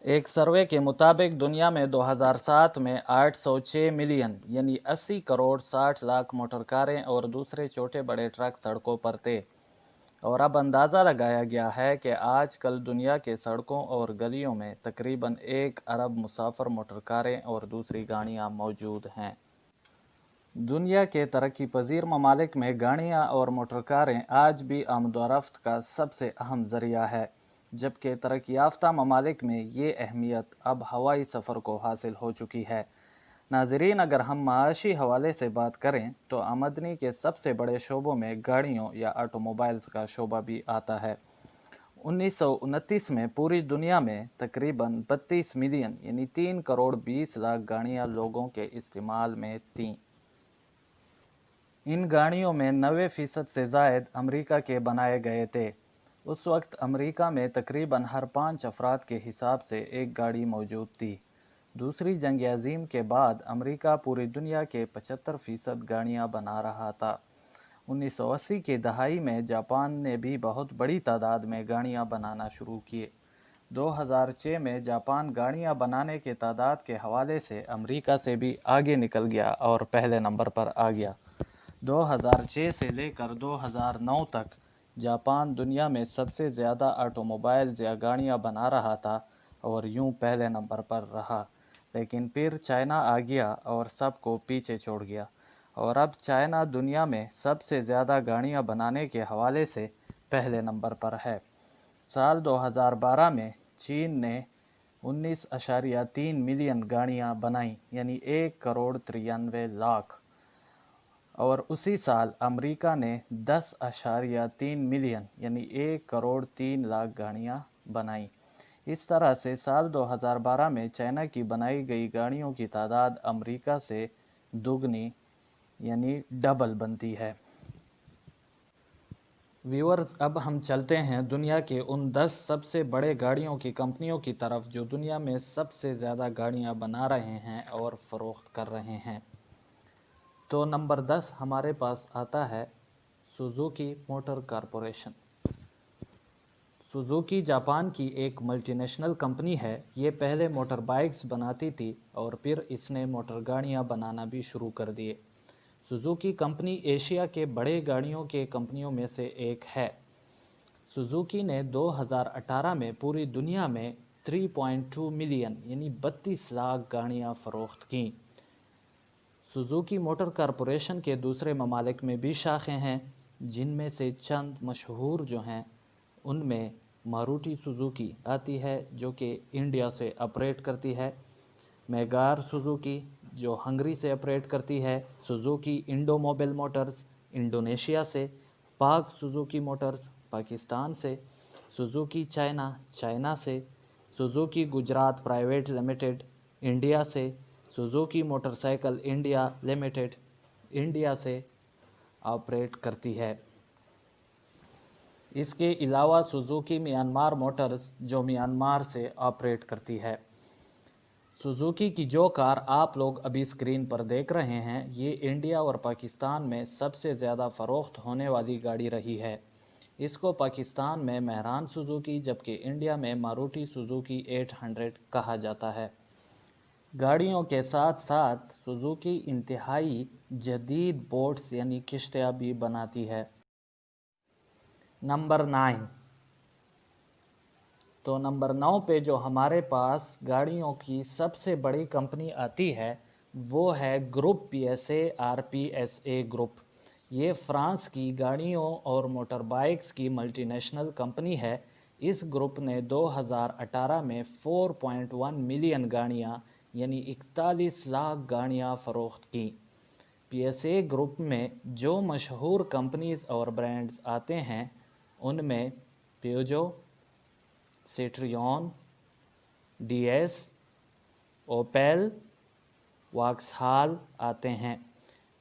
एक सर्वे के मुताबिक दुनिया में 2007 में 806 मिलियन यानी 80 करोड़ 60 लाख मोटर कारें और दूसरे छोटे बड़े ट्रक सड़कों पर थे। और अब अंदाज़ा लगाया गया है कि आजकल दुनिया के सड़कों और गलियों में तकरीबन 1 अरब मुसाफिर मोटर कारें और दूसरी गाड़ियां मौजूद हैं। दुनिया के तरक्की पजीर ममालिक में गाड़ियाँ और मोटर कारें आज भी आमदोरफ्त का सबसे अहम ज़रिया है, जबकि तरक्की याफ्ता ममालिक में ये अहमियत अब हवाई सफ़र को हासिल हो चुकी है। नाजरीन, अगर हम माशी हवाले से बात करें तो आमदनी के सबसे बड़े शोबों में गाड़ियों या ऑटोमोबाइल्स का शोबा भी आता है। 1929 में पूरी दुनिया में तकरीबन 32 मिलियन यानी 3 करोड़ 20 लाख गाड़ियाँ लोगों के इस्तेमाल में थीं। इन गाड़ियों में 90% से ज़ायद अमेरिका के बनाए गए थे। उस वक्त अमेरिका में तकरीबन हर 5 अफराद के हिसाब से एक गाड़ी मौजूद थी। दूसरी जंग अज़ीम के बाद अमेरिका पूरी दुनिया के 75% गाड़ियाँ बना रहा था। 1980 की दहाई में जापान ने भी बहुत बड़ी तादाद में गाड़ियाँ बनाना शुरू किए। 2006 में जापान गाड़ियाँ बनाने के तादाद के हवाले से अमेरिका से भी आगे निकल गया और पहले नंबर पर आ गया। 2006 से लेकर 2009 तक जापान दुनिया में सबसे ज़्यादा ऑटोमोबाइल्स या गाड़ियाँ बना रहा था और यूं पहले नंबर पर रहा। लेकिन फिर चाइना आ गया और सबको पीछे छोड़ गया और अब चाइना दुनिया में सबसे ज़्यादा गाड़ियाँ बनाने के हवाले से पहले नंबर पर है। साल 2012 में चीन ने 19.3 मिलियन गाड़ियाँ बनाईं यानी 1 करोड़ 93 लाख, और उसी साल अमेरिका ने 10.3 मिलियन यानी 1 करोड़ 3 लाख गाड़ियाँ बनाईं। इस तरह से साल 2012 में चाइना की बनाई गई गाड़ियों की तादाद अमेरिका से दुगनी यानी डबल बनती है। व्यूअर्स, अब हम चलते हैं दुनिया के उन 10 सबसे बड़े गाड़ियों की कंपनियों की तरफ जो दुनिया में सबसे ज़्यादा गाड़ियाँ बना रहे हैं और फ़रोख्त कर रहे हैं। तो नंबर 10 हमारे पास आता है Suzuki motor corporation. Suzuki Japan की एक मल्टीनेशनल कंपनी है। ये पहले मोटर बाइक्स बनाती थी और फिर इसने मोटर गाड़ियाँ बनाना भी शुरू कर दिए। सुजुकी कंपनी एशिया के बड़े गाड़ियों के कंपनियों में से एक है। सुजुकी ने 2018 में पूरी दुनिया में 3.2 मिलियन यानी 32 लाख गाड़ियाँ फ़रोख्त कीं। सुजुकी मोटर कॉरपोरेशन के दूसरे ममालिक में भी शाखें हैं, जिनमें से चंद मशहूर जो हैं उनमें मारुति सुजुकी आती है जो कि इंडिया से ऑपरेट करती है, मेगार सुजुकी जो हंगरी से ऑपरेट करती है, सुजुकी इंडोमोबिल मोटर्स इंडोनेशिया से, पाक सुजुकी मोटर्स पाकिस्तान से, सुजुकी चाइना चाइना से, Suzuki Gujarat private limited India से, Suzuki motorcycle India limited India से ऑपरेट करती है। इसके अलावा सुजुकी म्यांमार मोटर्स जो म्यांमार से ऑपरेट करती है। सुजुकी की जो कार आप लोग अभी स्क्रीन पर देख रहे हैं, ये इंडिया और पाकिस्तान में सबसे ज़्यादा फ़रोख्त होने वाली गाड़ी रही है। इसको पाकिस्तान में मेहरान सुजुकी जबकि इंडिया में मारुति सुजुकी 800 कहा जाता है। गाड़ियों के साथ साथ सुजुकी इंतहाई जदीद बोट्स यानी किश्तियाँ भी बनाती है। नंबर 9। तो नंबर 9 पे जो हमारे पास गाड़ियों की सबसे बड़ी कंपनी आती है वो है ग्रुप PSA RPSA ग्रुप। ये फ्रांस की गाड़ियों और मोटर बाइक्स की मल्टीनेशनल कंपनी है। इस ग्रुप ने 2018 में 4.1 मिलियन गाड़ियाँ यानी 41 लाख गाड़ियाँ फ़रोख्त की। PSA ग्रुप में जो मशहूर कंपनीज़ और ब्रांड्स आते हैं उनमें Peugeot, Citroen, DS, Opel, Vauxhall आते हैं।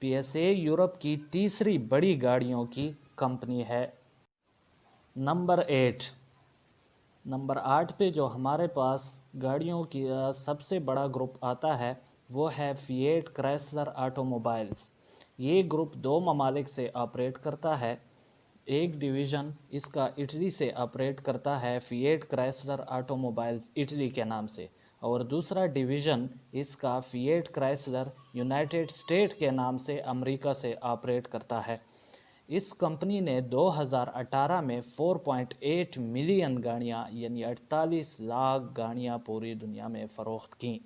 PSA यूरोप की तीसरी बड़ी गाड़ियों की कंपनी है। नंबर 8। नंबर 8 पे जो हमारे पास गाड़ियों की सबसे बड़ा ग्रुप आता है वो है फिएट क्राइसलर ऑटोमोबाइल्स। ये ग्रुप दो ममालिक से ऑपरेट करता है। एक डिवीज़न इसका इटली से ऑपरेट करता है फिएट क्राइसलर ऑटोमोबाइल्स इटली के नाम से, और दूसरा डिवीज़न इसका फिएट क्राइसलर यूनाइटेड स्टेट के नाम से अमेरिका से ऑपरेट करता है। इस कंपनी ने 2018 में 4.8 मिलियन गाड़ियाँ यानी 48 लाख गाड़ियाँ पूरी दुनिया में फ़रोख्त की।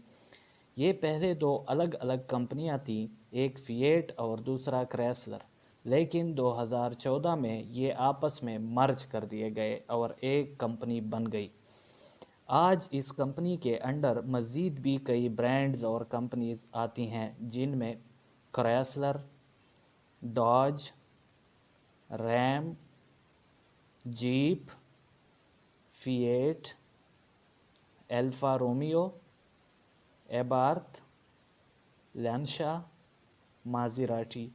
ये पहले दो अलग अलग कंपनियां थीं, एक फिएट और दूसरा क्राइसलर, लेकिन 2014 में ये आपस में मर्ज कर दिए गए और एक कंपनी बन गई। आज इस कंपनी के अंडर मज़ीद भी कई ब्रांड्स और कंपनीज आती हैं, जिनमें Chrysler, Dodge, Ram, Jeep, Fiat, Alfa Romeo, Abarth, Lancia, Maserati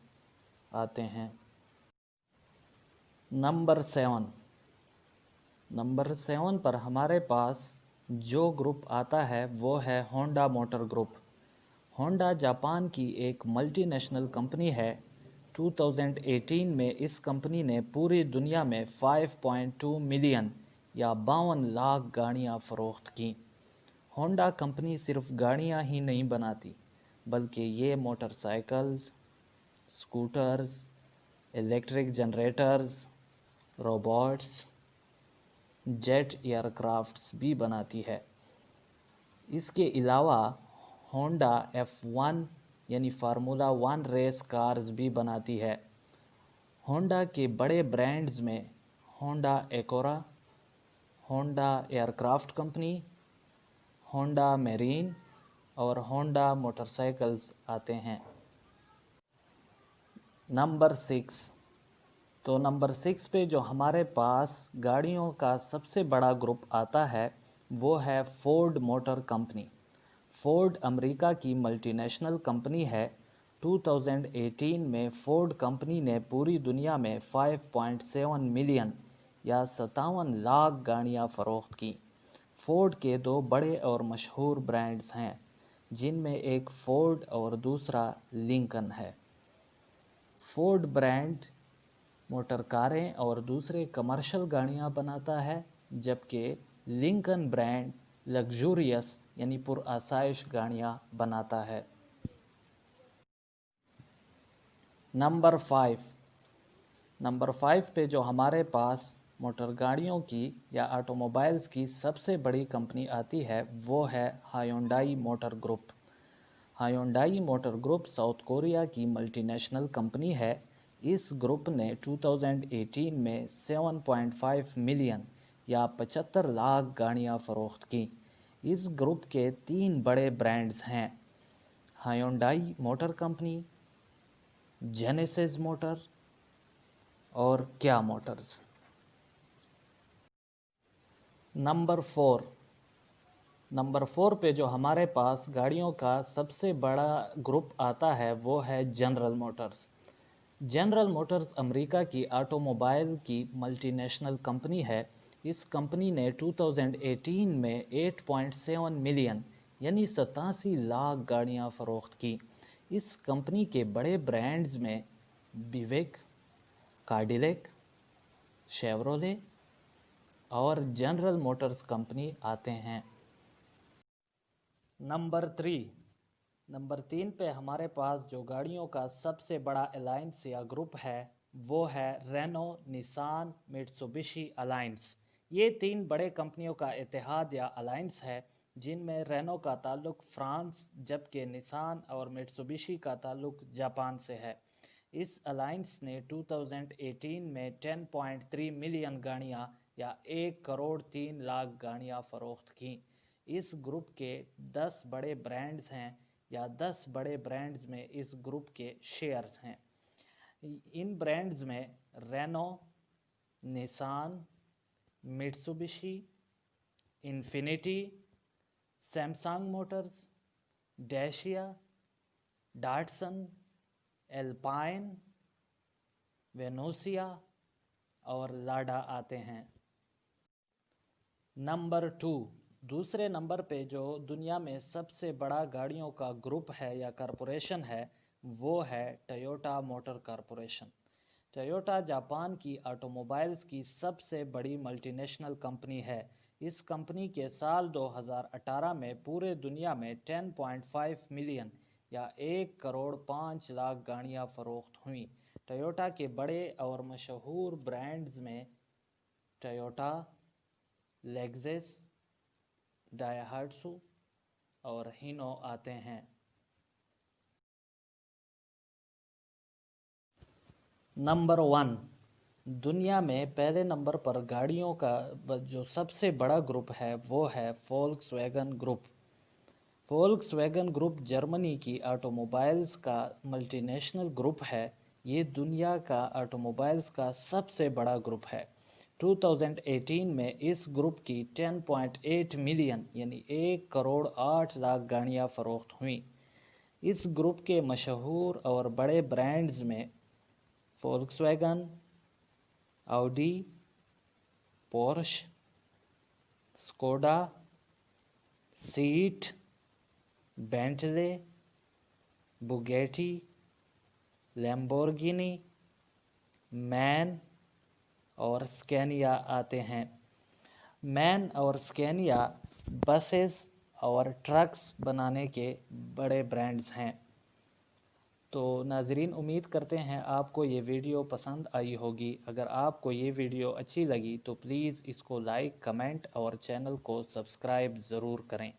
आते हैं। नंबर 7 पर हमारे पास जो ग्रुप आता है वो है Honda motor group. Honda Japan की एक मल्टीनेशनल कंपनी है। 2018 में इस कंपनी ने पूरी दुनिया में 5.2 मिलियन या 52 लाख गाड़ियाँ फ़रोख्त की। होंडा कंपनी सिर्फ गाड़ियाँ ही नहीं बनाती, बल्कि ये motorcycles, scooters, electric generators, robots, jet aircrafts भी बनाती है। इसके अलावा होंडा F1 यानी फार्मूला 1 रेस कार्स भी बनाती है। होंडा के बड़े ब्रांड्स में Honda Acura, Honda aircraft company, Honda marine और होंडा मोटरसाइकिल्स आते हैं। नंबर 6 पे जो हमारे पास गाड़ियों का सबसे बड़ा ग्रुप आता है वो है Ford motor company. Ford America की मल्टीनेशनल कंपनी है। 2018 में फोर्ड कंपनी ने पूरी दुनिया में 5.7 मिलियन या 57 लाख गाड़ियाँ फ़रोख्त की। फोर्ड के दो बड़े और मशहूर ब्रांड्स हैं, जिनमें एक फोर्ड और दूसरा लिंकन है। फोर्ड ब्रांड मोटर कारें और दूसरे कमर्शियल गाड़ियां बनाता है, जबकि लिंकन ब्रांड लग्जूरियस यानी पुरआसाइश गाड़ियां बनाता है। नंबर 5 पे जो हमारे पास मोटर गाड़ियों की या ऑटोमोबाइल्स की सबसे बड़ी कंपनी आती है वो है Hyundai motor group. Hyundai motor group south Korea की मल्टीनेशनल कंपनी है। इस ग्रुप ने 2018 में 7.5 मिलियन या 75 लाख गाड़ियाँ फ़रोख्त की। इस ग्रुप के 3 बड़े ब्रांड्स हैं, हायोंडाई मोटर कंपनी, जेनेसिस मोटर और क्या मोटर्स। नंबर 4 पे जो हमारे पास गाड़ियों का सबसे बड़ा ग्रुप आता है वो है general Motors. General Motors America की ऑटोमोबाइल की मल्टीनेशनल कंपनी है। इस कंपनी ने 2018 में 8.7 मिलियन यानी 87 लाख गाड़ियां फ़रोख्त की। इस कंपनी के बड़े ब्रांड्स में बिवेक, कार्डिलैक, शेवरोले और जनरल मोटर्स कंपनी आते हैं। नंबर 3 पे हमारे पास जो गाड़ियों का सबसे बड़ा अलायंस या ग्रुप है वो है रेनो, निसान, मित्सुबिशी अलायंस। ये 3 बड़े कंपनियों का इत्तेहाद या अलायंस है, जिनमें रेनो का ताल्लुक फ्रांस जबकि निसान और मित्सुबिशी का ताल्लुक जापान से है। इस अलायंस ने 2018 में 10.3 मिलियन गाड़ियाँ या 1 करोड़ 3 लाख गाड़ियाँ फ़रोख्त की। इस ग्रुप के 10 बड़े ब्रांड्स हैं या 10 बड़े ब्रांड्स में इस ग्रुप के शेयर्स हैं। इन ब्रांड्स में Renault, Nissan, Mitsubishi, Infiniti, Samsung motors, Dacia, Datsun, Alpine, Venucia और लाडा आते हैं। नंबर 2, दूसरे नंबर पे जो दुनिया में सबसे बड़ा गाड़ियों का ग्रुप है या कॉरपोरेशन है वो है Toyota motor corporation. Toyota Japan کی آٹوموبائلز کی سب سے بڑی ملٹی نیشنل کمپنی ہے۔ اس کمپنی کے سال 2018 میں پورے دنیا میں 10.5 ملین یا 1.5 کروڑ گاڑیاں فروخت ہوئیں۔ ٹویوٹا کے بڑے اور مشہور برانڈز میں ٹویوٹا، لیگزس، ڈائہاٹسو اور ہینو آتے ہیں۔ نمبر 1، دنیا میں پہلے نمبر پر گاڑیوں کا جو سب سے بڑا گروپ ہے وہ ہے Volkswagen group. Volkswagen group Germany کی آٹوموبائلز کا ملٹی نیشنل گروپ ہے۔ یہ دنیا کا آٹوموبائلز کا سب سے بڑا گروپ ہے۔ 2018 میں اس گروپ کی 10.8 ملین یعنی 1.8 کروڑ گاڑیاں فروخت ہوئیں۔ اس گروپ کے مشہور اور بڑے برانڈز میں Volkswagen, Audi, Porsche, Skoda, Seat, Bentley, Bugatti, Lamborghini, MAN اور اسکینیا آتے ہیں۔ مین اور اسکینیا بسز اور ٹرکس بنانے کے بڑے برانڈز ہیں۔ تو ناظرین، امید کرتے ہیں آپ کو یہ ویڈیو پسند آئی ہوگی۔ اگر آپ کو یہ ویڈیو اچھی لگی تو پلیز اس کو لائک، کمنٹ اور چینل کو سبسکرائب ضرور کریں۔